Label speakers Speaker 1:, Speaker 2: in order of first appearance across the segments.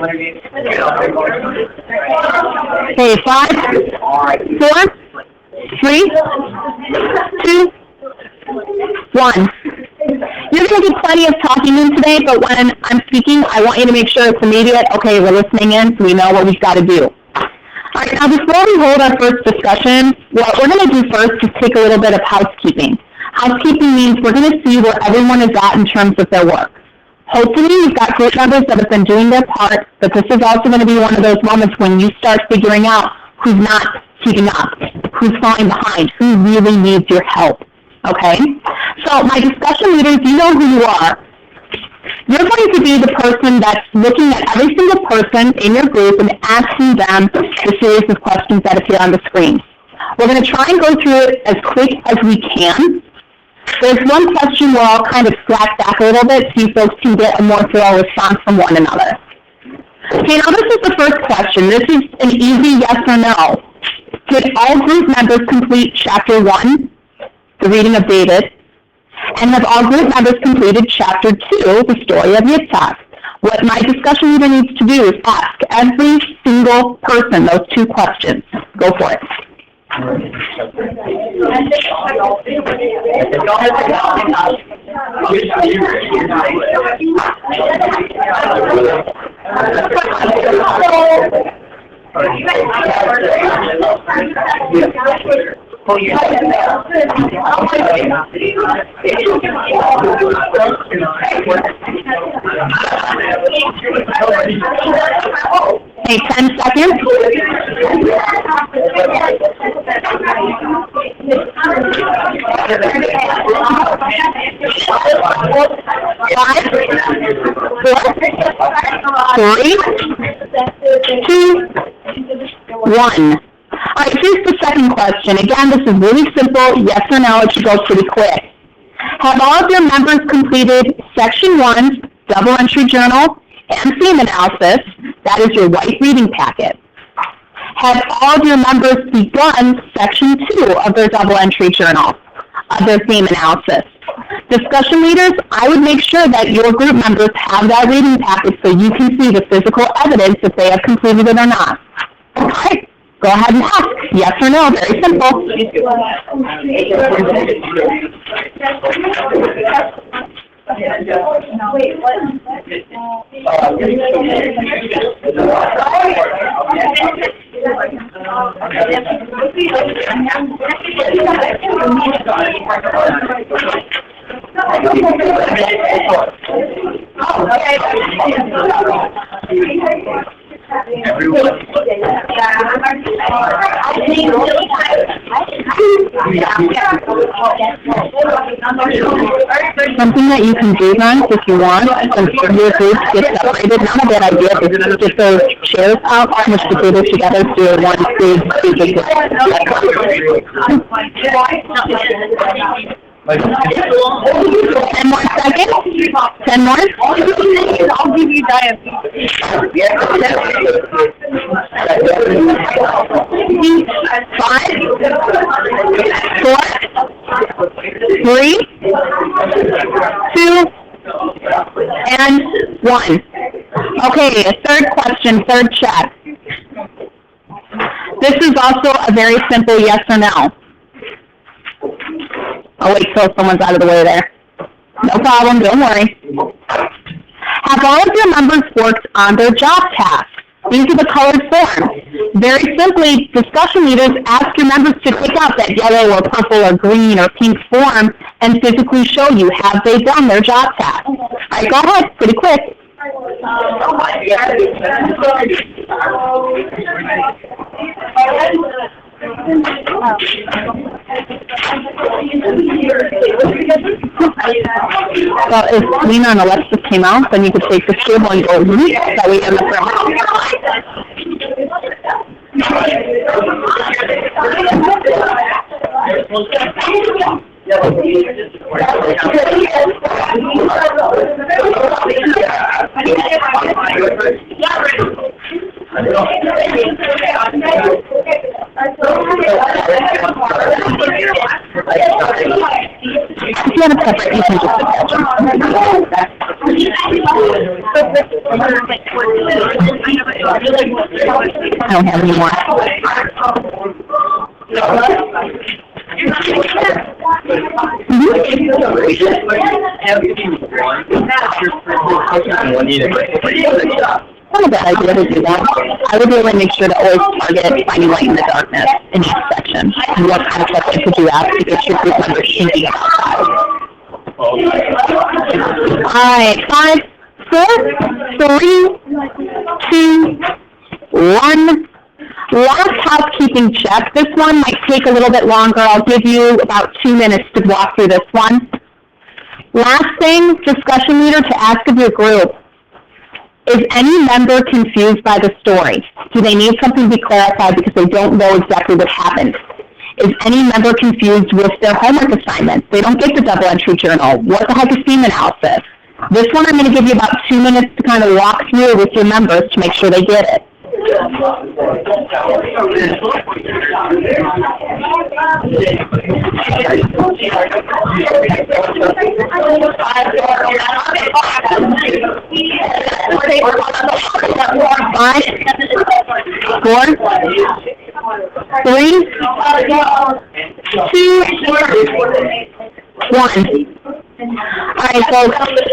Speaker 1: Okay, 5, 4, 3, 2, 1. You're going to do plenty of talking in today, but when I'm speaking, I want you to make sure it's immediate. Okay, we're listening in, so we know what we've got to do. All right, now before we hold our first discussion, what we're going to do first is take a little bit of housekeeping. Housekeeping means we're going to see where everyone is at in terms of their work. Hopefully, you've got group members that have been doing their part, but this is also going to be one of those moments when you start figuring out who's not keeping up, who's falling behind, who really needs your help. Okay? So my discussion leaders, you know who you are. You're going to be the person that's looking at every single person in your group and asking them the series of questions that appear on the screen. We're going to try and go through it as quick as we can. There's one question where I'll kind of slack back a little bit so you folks can get a more thorough response from one another. Okay, now this is the first question. This is an easy yes or no. Did all group members complete Chapter 1, the reading of David? And have all group members completed Chapter 2, the story of Yitzhak? What my discussion leader needs to do is ask every single person those two questions. Go for it. Hey, 10 seconds. 5, 4, 3, 2, 1. All right, here's the second question. Again, this is really simple. Yes or no, it should go pretty quick. Have all of your members completed Section 1's double entry journal and theme analysis? That is your white reading packet. Have all of your members begun Section 2 of their double entry journal of their theme analysis? Discussion leaders, I would make sure that your group members have that reading packet so you can see the physical evidence if they have completed it or not. Okay. Go ahead and ask, yes or no, very simple. Something that you can do, then, if you want, since your groups get separated, not a bad idea, is get those chairs out, smush the tables together, do one big group. 10 more seconds. 10 more. I'll give you diabetes. 5, 4, 3, 2, and 1. Okay, third question, third check. This is also a very simple yes or no. I'll wait till someone's out of the way there. No problem, don't worry. Have all of your members worked on their job tasks? These are the colored forms. Very simply, discussion leaders ask your members to pick out that yellow or purple or green or pink form and physically show you, have they done their job task? All right, go ahead, pretty quick. Well, if Lena and Alexis came out, then you could take the table and go, that way in the front. If you have a separate, you can just attach them. I don't have any more. Not a bad idea to do that. I would really make sure to always target finding light in the darkness in each section. And what kind of questions would you ask to get your group members thinking about that? Alright, 5, 4, 3, 2, 1. Last housekeeping check. This one might take a little bit longer. I'll give you about 2 minutes to walk through this one. Last thing, discussion leader, to ask of your group. Is any member confused by the story? Do they need something to be clarified because they don't know exactly what happened? Is any member confused with their homework assignments? They don't get the double entry journal. What the heck is theme analysis? This one I'm going to give you about 2 minutes to kind of walk through with your members to make sure they get it. Five, 4, 3, 2, 1. Alright, so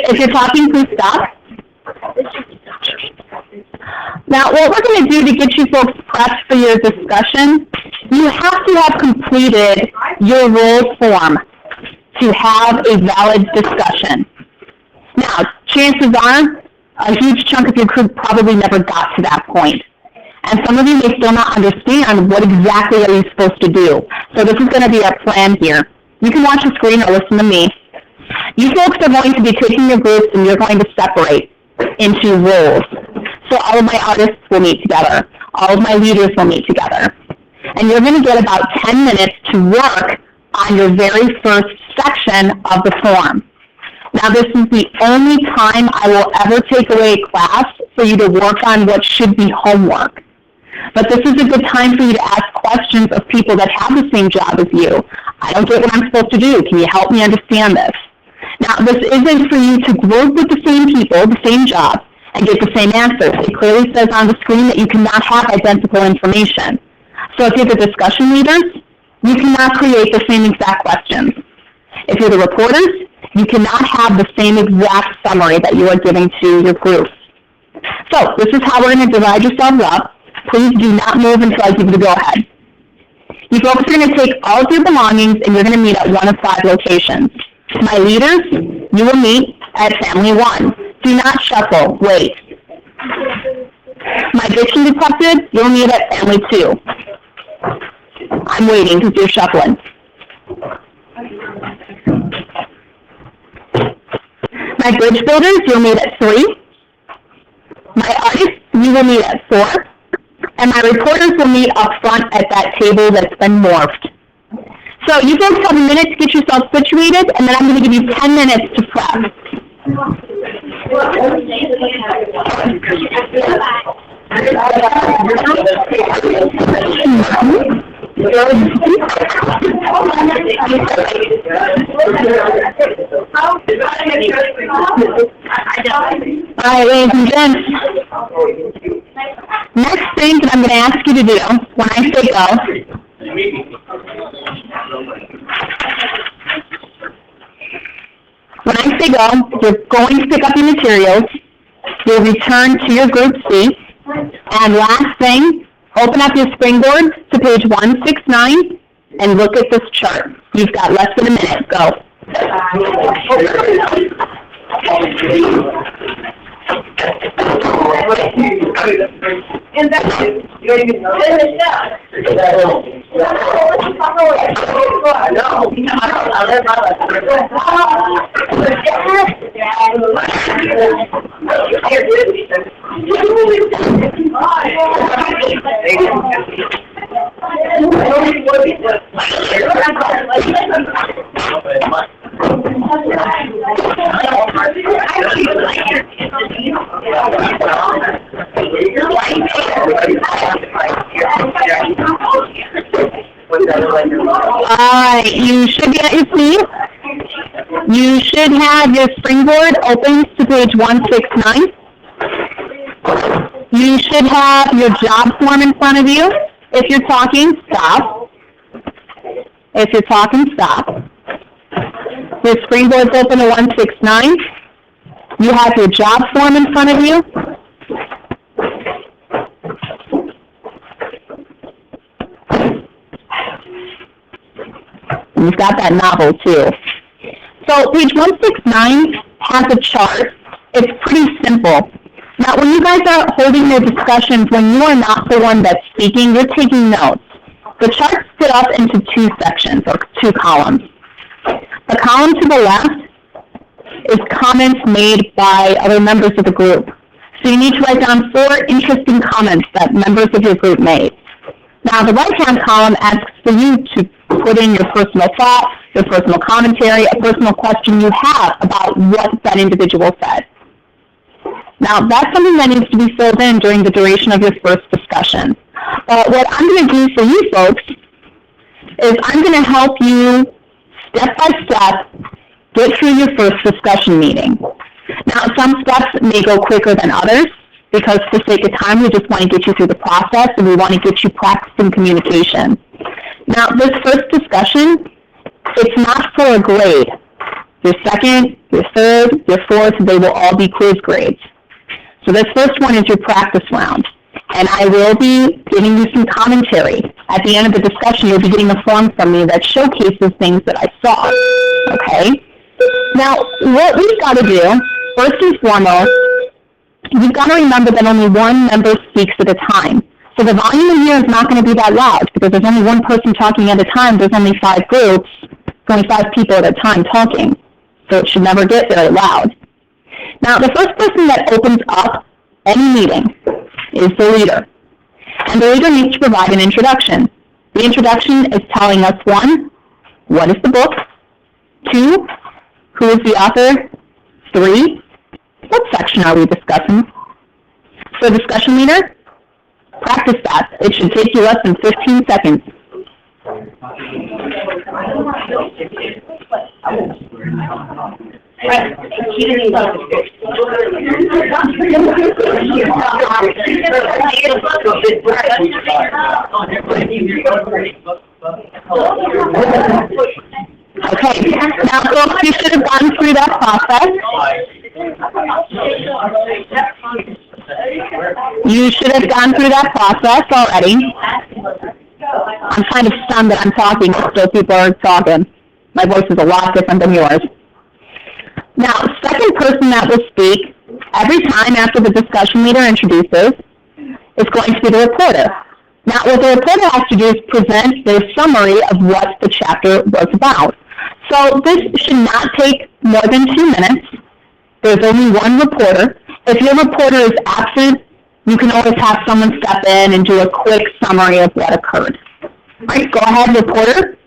Speaker 1: if you're talking, please stop. Now, what we're going to do to get you folks prepped for your discussion, you have to have completed your role form to have a valid discussion. Now, chances are, a huge chunk of your group probably never got to that point. And some of you may still not understand what exactly are you supposed to do. So this is going to be our plan here. You can watch the screen or listen to me. You folks are going to be taking your groups and you're going to separate into roles. So all of my artists will meet together. All of my leaders will meet together. And you're going to get about 10 minutes to work on your very first section of the form. Now, this is the only time I will ever take away a class for you to work on what should be homework. But this is a good time for you to ask questions of people that have the same job as you. I don't get what I'm supposed to do. Can you help me understand this? Now, this isn't for you to group with the same people, the same job, and get the same answers. It clearly says on the screen that you cannot have identical information. So if you're the discussion leaders, you cannot create the same exact questions. If you're the reporters, you cannot have the same exact summary that you are giving to your groups. So this is how we're going to divide yourselves up. Please do not move until I give you the go-ahead. You folks are going to take all of your belongings and you're going to meet at one of 5 locations. My leaders, you will meet at Family 1. Do not shuffle. Wait. My addiction detective, you'll meet at Family 2. I'm waiting because you're shuffling. My bridge builders, you'll meet at 3. My artists, you will meet at 4. And my reporters will meet up front at that table that's been morphed. So you folks have a minute to get yourself situated, and then I'm going to give you 10 minutes to prep. All right, ladies and gents. Next thing that I'm going to ask you to do when I say go, you're going to pick up your materials, you'll return to your group seat, and last thing, open up your springboard to page 169 and look at this chart. You've got less than a minute. Go. Alright, you should be at your seat. You should have your Springboard open to page 169. You should have your job form in front of you. If you're talking, stop. If you're talking, stop. Your Springboard's open to 169. You have your job form in front of you. You've got that novel too. So page 169 has a chart. It's pretty simple. Now when you guys are holding your discussions, when you are not the one that's speaking, you're taking notes. The chart's split up into two sections, or two columns. The column to the left is comments made by other members of the group. So you need to write down 4 interesting comments that members of your group made. Now the right-hand column asks for you to put in your personal thought, your personal commentary, a personal question you have about what that individual said. Now that's something that needs to be filled in during the duration of your first discussion. But what I'm going to do for you folks is I'm going to help you step by step get through your first discussion meeting. Now some steps may go quicker than others, because for sake of time, we just want to get you through the process and we want to get you practicing communication. Now, this first discussion, it's not for a grade. Your second, your third, your fourth, they will all be quiz grades. So this first one is your practice round. And I will be giving you some commentary. At the end of the discussion, you'll be getting a form from me that showcases things that I saw. Okay? Now, what we've got to do, first and foremost, you've got to remember that only one member speaks at a time. So the volume in here is not going to be that loud because there's only one person talking at a time. There's only 5 groups, only 5 people at a time talking. So it should never get very loud. Now, the first person that opens up any meeting is the leader. And the leader needs to provide an introduction. The introduction is telling us, 1, what is the book? 2, who is the author? 3, what section are we discussing? So discussion leader, practice that. It should take you less than 15 seconds. Okay, now folks, you should have gone through that process. You should have gone through that process already. I'm kind of stunned that I'm talking, so people are talking. My voice is a lot different than yours. Now, second person that will speak every time after the discussion leader introduces is going to be the reporter. Now, what the reporter has to do is present their summary of what the chapter was about. So this should not take more than 2 minutes. There's only one reporter. If your reporter is absent, you can always have someone step in and do a quick summary of what occurred. All right, go ahead, reporter.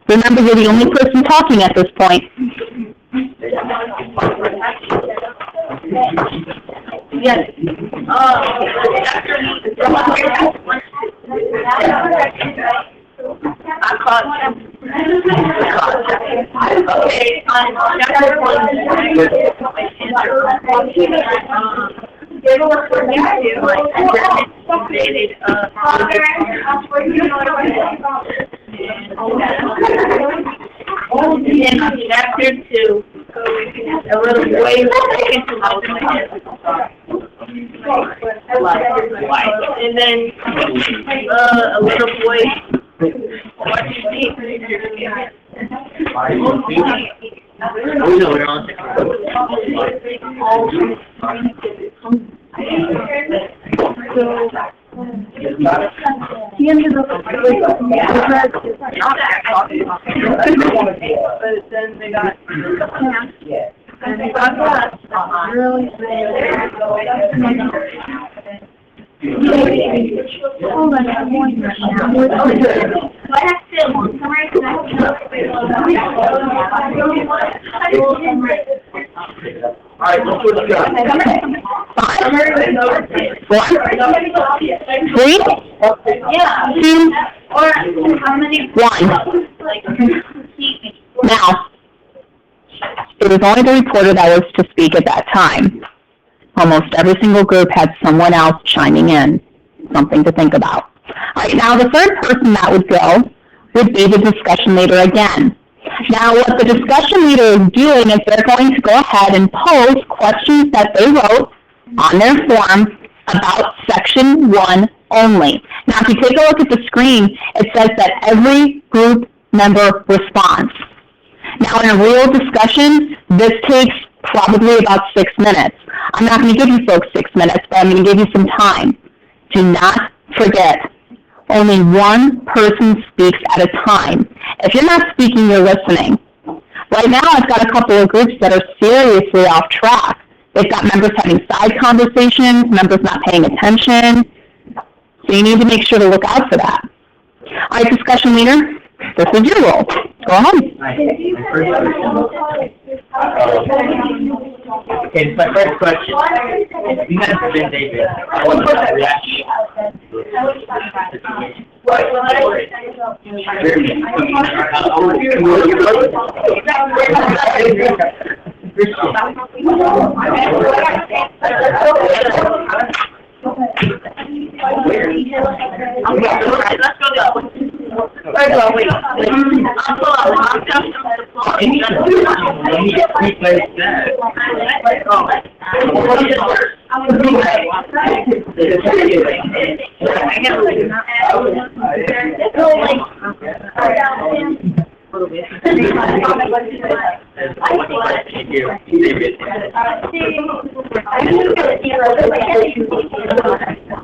Speaker 1: Remember, you're the only person talking at this point. Yes. I caught him. Okay, chapter 1. Chapter 2, a little boy and then a little boy watching me. He ended up but then they got and they got that really hold on, I have one question. All right, let's put it down. 5, 4, 3, 2, or how many? 1. Now, It was only the reporter that was to speak at that time. Almost every single group had someone else chiming in. Something to think about. All right, now the third person that would go would be the discussion leader again. Now what the discussion leader is doing is they're going to go ahead and pose questions that they wrote on their form about section 1 only. Now if you take a look at the screen, it says that every group member responds. Now in a real discussion, this takes probably about 6 minutes. I'm not going to give you folks 6 minutes, but I'm going to give you some time. Do not forget, only one person speaks at a time. If you're not speaking, you're listening. Right now, I've got a couple of groups that are seriously off track. They've got members having side conversations, members not paying attention. So you need to make sure to look out for that. All right, discussion leader, this is your role. Go ahead.
Speaker 2: Okay, my first question. You mentioned David. I want to reaction.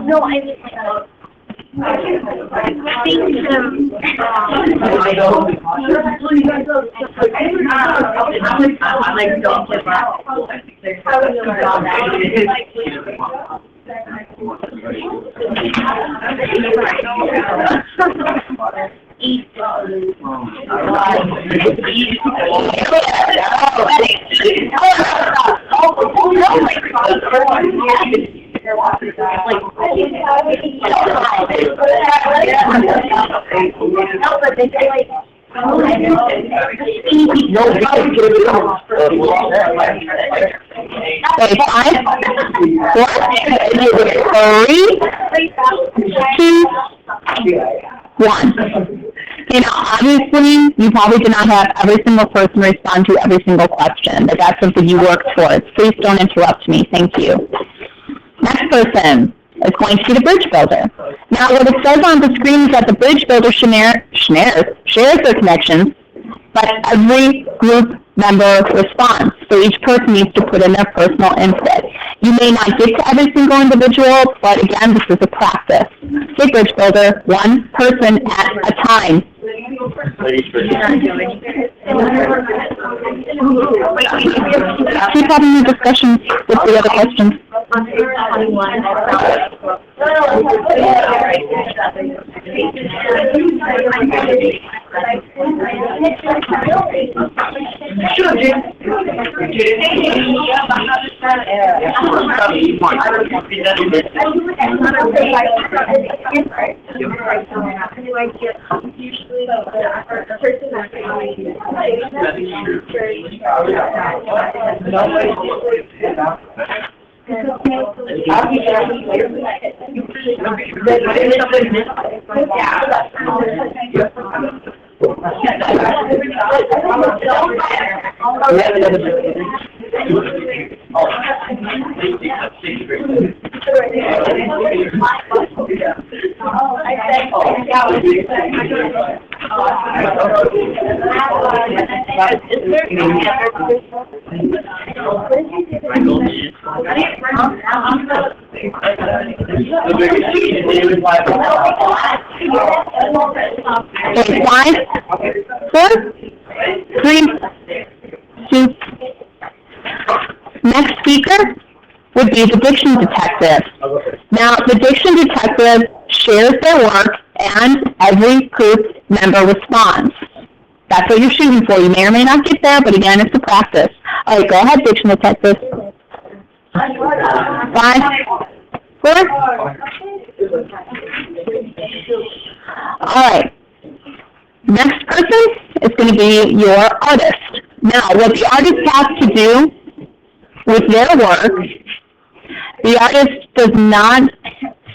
Speaker 3: No, I mean,
Speaker 1: Okay, 5, 4, 3, 2, 1. Okay, now obviously you probably did not have every single person respond to every single question, but that's something you worked towards. Please don't interrupt me. Thank you. Next person is going to be the bridge builder. Now what it says on the screen is that the bridge builder shares their connections, but every group member responds. So each person needs to put in their personal input. You may not get to every single individual, but again, this is a practice. Okay, bridge builder, one person at a time. Keep having your discussions with the other questions. Okay, 5, 4, 3, 2. Next speaker would be the diction detective. Now, the diction detective shares their work and every group member responds. That's what you're shooting for. You may or may not get there, but again, it's a practice. All right, go ahead, diction detective. 5, 4. All right. Next person is going to be your artist. Now, Now, what the artist has to do with their work, the artist does not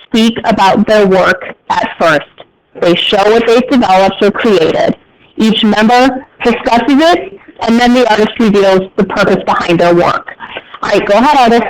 Speaker 1: speak about their work at first. They show what they've developed or created. Each member discusses it, and then the artist reveals the purpose behind their work. All right, go ahead, artist.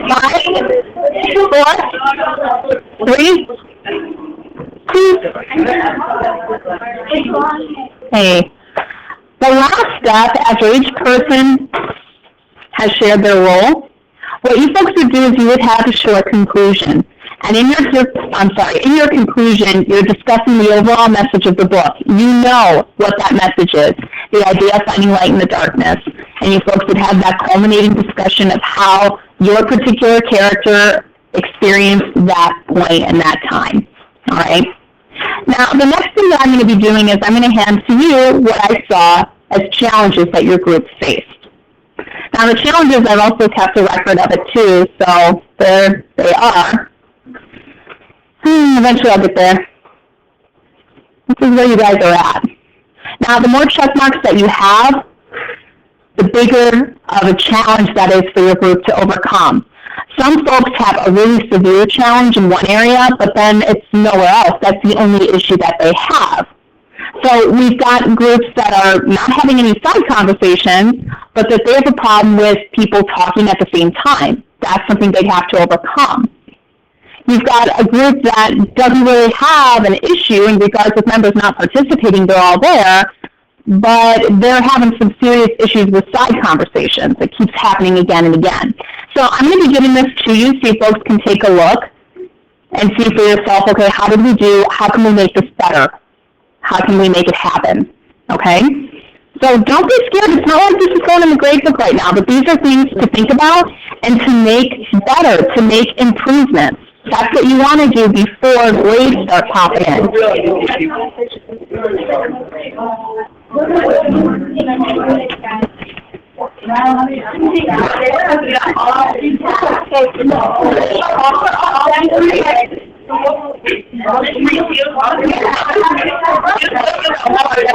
Speaker 1: Five, 4, 3, 2. Hey. The last step, after each person has shared their role, what you folks would do is you would have a short conclusion. And in your conclusion, you're discussing the overall message of the book. You know what that message is, the idea of finding light in the darkness. And you folks would have that culminating discussion of how your particular character experienced that point and that time. All right? Now, the next thing that I'm going to be doing is I'm going to hand to you what I saw as challenges that your group faced. Now, the challenges, I've also kept a record of it too, so there they are. Eventually I'll get there. This is where you guys are at. Now, the more check marks that you have, the bigger of a challenge that is for your group to overcome. Some folks have a really severe challenge in one area, but then it's nowhere else. That's the only issue that they have. So we've got groups that are not having any side conversations, but that they have a problem with people talking at the same time. That's something they have to overcome. You've got a group that doesn't really have an issue in regards with members not participating, they're all there, but they're having some serious issues with side conversations. It keeps happening again and again. So I'm going to be giving this to you so you folks can take a look and see for yourself, okay, how did we do, how can we make this better? How can we make it happen? Okay? So don't be scared. It's not like this is going in the grade book right now, but these are things to think about and to make better, to make improvements. That's what you want to do before grades start popping in.